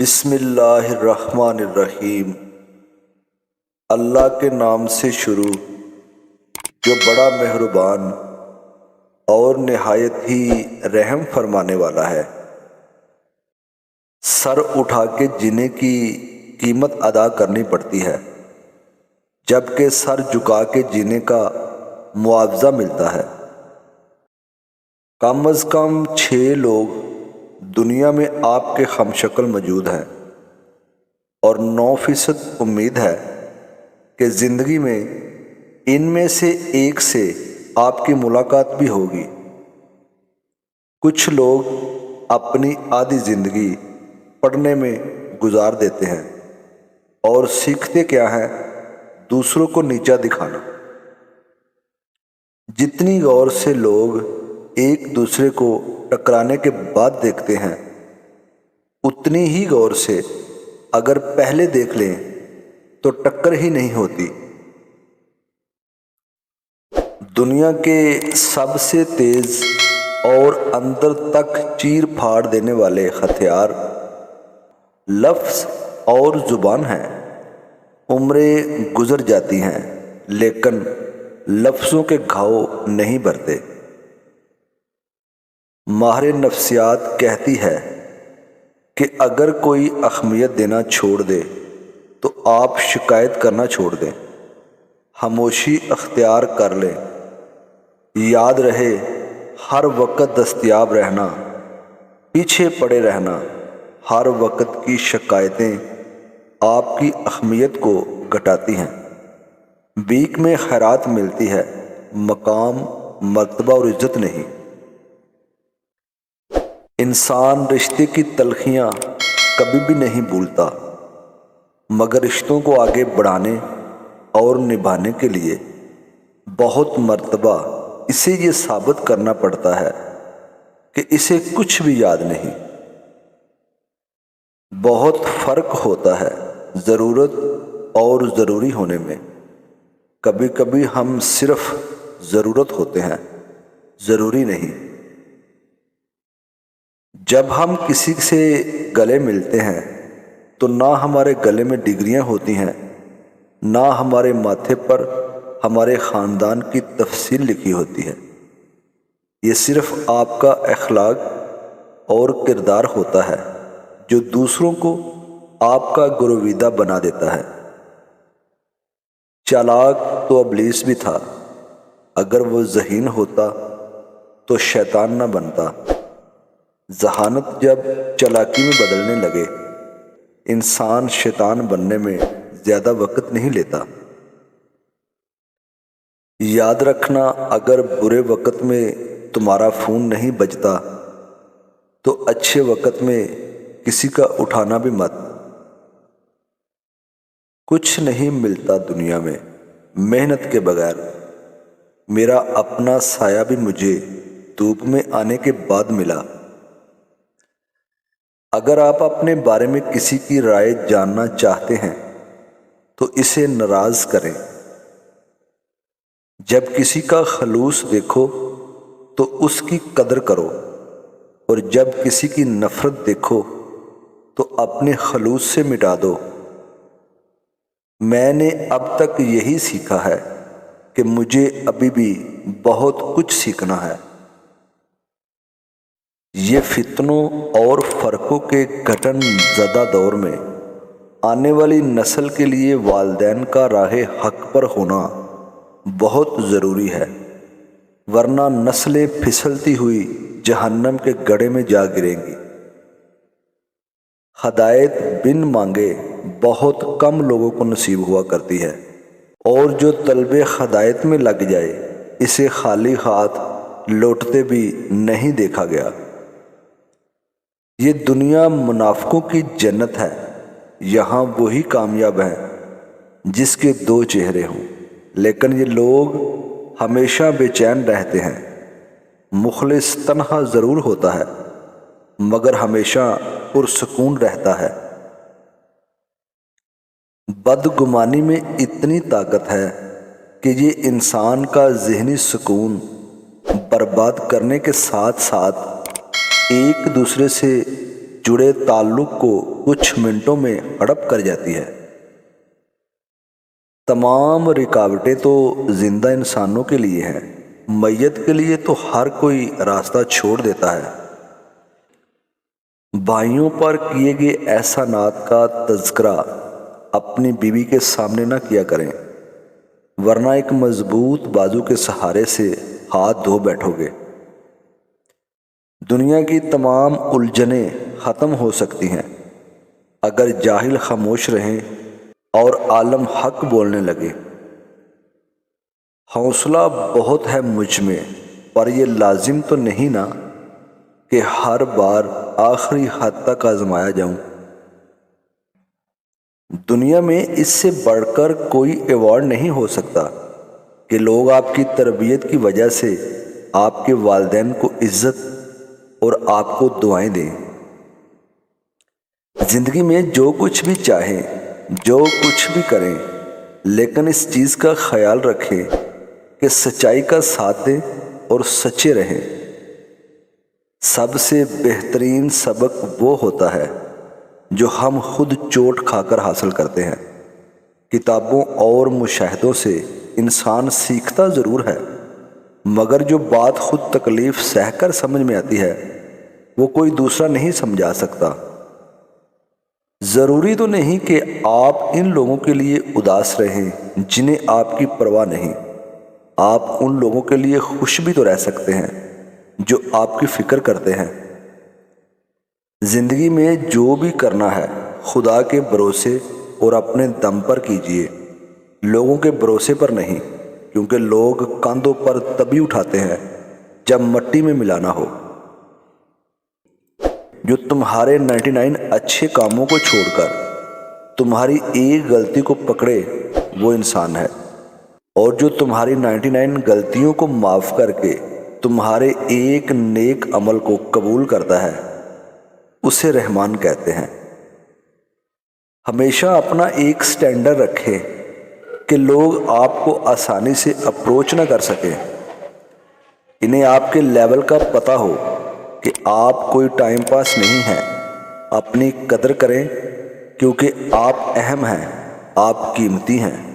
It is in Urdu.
بسم اللہ الرحمن الرحیم۔ اللہ کے نام سے شروع جو بڑا مہربان اور نہایت ہی رحم فرمانے والا ہے۔ سر اٹھا کے جینے کی قیمت ادا کرنی پڑتی ہے، جبکہ سر جھکا کے جینے کا معاوضہ ملتا ہے۔ کم از کم 6 لوگ دنیا میں آپ کے ہم شکل موجود ہیں، اور 9% امید ہے کہ زندگی میں ان میں سے ایک سے آپ کی ملاقات بھی ہوگی۔ کچھ لوگ اپنی آدھی زندگی پڑھنے میں گزار دیتے ہیں اور سیکھتے کیا ہیں؟ دوسروں کو نیچا دکھانا۔ جتنی غور سے لوگ ایک دوسرے کو ٹکرانے کے بعد دیکھتے ہیں، اتنی ہی غور سے اگر پہلے دیکھ لیں تو ٹکر ہی نہیں ہوتی۔ دنیا کے سب سے تیز اور اندر تک چیر پھاڑ دینے والے ہتھیار لفظ اور زبان ہیں۔ عمریں گزر جاتی ہیں لیکن لفظوں کے گھاؤ نہیں بھرتے۔ ماہر نفسیات کہتی ہے کہ اگر کوئی اہمیت دینا چھوڑ دے تو آپ شکایت کرنا چھوڑ دیں، خاموشی اختیار کر لیں۔ یاد رہے، ہر وقت دستیاب رہنا، پیچھے پڑے رہنا، ہر وقت کی شکایتیں آپ کی اہمیت کو گھٹاتی ہیں۔ بھیک میں خیرات ملتی ہے، مقام، مرتبہ اور عزت نہیں۔ انسان رشتے کی تلخیاں کبھی بھی نہیں بھولتا، مگر رشتوں کو آگے بڑھانے اور نبھانے کے لیے بہت مرتبہ اسے یہ ثابت کرنا پڑتا ہے کہ اسے کچھ بھی یاد نہیں۔ بہت فرق ہوتا ہے ضرورت اور ضروری ہونے میں۔ کبھی کبھی ہم صرف ضرورت ہوتے ہیں، ضروری نہیں۔ جب ہم کسی سے گلے ملتے ہیں تو نہ ہمارے گلے میں ڈگریاں ہوتی ہیں، نہ ہمارے ماتھے پر ہمارے خاندان کی تفصیل لکھی ہوتی ہے۔ یہ صرف آپ کا اخلاق اور کردار ہوتا ہے جو دوسروں کو آپ کا گرویدہ بنا دیتا ہے۔ چالاک تو ابلیس بھی تھا، اگر وہ ذہین ہوتا تو شیطان نہ بنتا۔ ذہانت جب چالاکی میں بدلنے لگے، انسان شیطان بننے میں زیادہ وقت نہیں لیتا۔ یاد رکھنا، اگر برے وقت میں تمہارا فون نہیں بجتا تو اچھے وقت میں کسی کا اٹھانا بھی مت۔ کچھ نہیں ملتا دنیا میں محنت کے بغیر۔ میرا اپنا سایہ بھی مجھے دھوپ میں آنے کے بعد ملا۔ اگر آپ اپنے بارے میں کسی کی رائے جاننا چاہتے ہیں تو اسے ناراض کریں۔ جب کسی کا خلوص دیکھو تو اس کی قدر کرو، اور جب کسی کی نفرت دیکھو تو اپنے خلوص سے مٹا دو۔ میں نے اب تک یہی سیکھا ہے کہ مجھے ابھی بھی بہت کچھ سیکھنا ہے۔ یہ فتنوں اور فرقوں کے گھٹن زدہ دور میں آنے والی نسل کے لیے والدین کا راہ حق پر ہونا بہت ضروری ہے، ورنہ نسلیں پھسلتی ہوئی جہنم کے گڑھے میں جا گریں گی۔ ہدایت بن مانگے بہت کم لوگوں کو نصیب ہوا کرتی ہے، اور جو طلب ہدایت میں لگ جائے اسے خالی ہاتھ لوٹتے بھی نہیں دیکھا گیا۔ یہ دنیا منافقوں کی جنت ہے، یہاں وہی کامیاب ہیں جس کے 2 چہرے ہوں، لیکن یہ لوگ ہمیشہ بے چین رہتے ہیں۔ مخلص تنہا ضرور ہوتا ہے مگر ہمیشہ پرسکون رہتا ہے۔ بدگمانی میں اتنی طاقت ہے کہ یہ انسان کا ذہنی سکون برباد کرنے کے ساتھ ساتھ ایک دوسرے سے جڑے تعلق کو کچھ منٹوں میں ہڑپ کر جاتی ہے۔ تمام رکاوٹیں تو زندہ انسانوں کے لیے ہیں، میت کے لیے تو ہر کوئی راستہ چھوڑ دیتا ہے۔ بھائیوں پر کیے گئے احسانات کا تذکرہ اپنی بیوی کے سامنے نہ کیا کریں، ورنہ ایک مضبوط بازو کے سہارے سے ہاتھ دھو بیٹھو گے۔ دنیا کی تمام الجھنیں ختم ہو سکتی ہیں اگر جاہل خاموش رہیں اور عالم حق بولنے لگے۔ حوصلہ بہت ہے مجھ میں، پر یہ لازم تو نہیں نا کہ ہر بار آخری حد تک آزمایا جاؤں۔ دنیا میں اس سے بڑھ کر کوئی ایوارڈ نہیں ہو سکتا کہ لوگ آپ کی تربیت کی وجہ سے آپ کے والدین کو عزت اور آپ کو دعائیں دیں۔ زندگی میں جو کچھ بھی چاہیں، جو کچھ بھی کریں، لیکن اس چیز کا خیال رکھیں کہ سچائی کا ساتھ دیں اور سچے رہیں۔ سب سے بہترین سبق وہ ہوتا ہے جو ہم خود چوٹ کھا کر حاصل کرتے ہیں۔ کتابوں اور مشاہدوں سے انسان سیکھتا ضرور ہے، مگر جو بات خود تکلیف سہ کر سمجھ میں آتی ہے وہ کوئی دوسرا نہیں سمجھا سکتا۔ ضروری تو نہیں کہ آپ ان لوگوں کے لیے اداس رہیں جنہیں آپ کی پرواہ نہیں، آپ ان لوگوں کے لیے خوش بھی تو رہ سکتے ہیں جو آپ کی فکر کرتے ہیں۔ زندگی میں جو بھی کرنا ہے خدا کے بھروسے اور اپنے دم پر کیجیے، لوگوں کے بھروسے پر نہیں، کیونکہ لوگ کاندھوں پر تبھی اٹھاتے ہیں جب مٹی میں ملانا ہو۔ جو تمہارے 99 اچھے کاموں کو چھوڑ کر تمہاری ایک غلطی کو پکڑے وہ انسان ہے، اور جو تمہاری 99 غلطیوں کو معاف کر کے تمہارے ایک نیک عمل کو قبول کرتا ہے اسے رحمان کہتے ہیں۔ ہمیشہ اپنا ایک سٹینڈرڈ رکھیں کہ لوگ آپ کو آسانی سے اپروچ نہ کر سکیں۔ انہیں آپ کے لیول کا پتہ ہو کہ آپ کوئی ٹائم پاس نہیں ہیں۔ اپنی قدر کریں کیونکہ آپ اہم ہیں، آپ قیمتی ہیں۔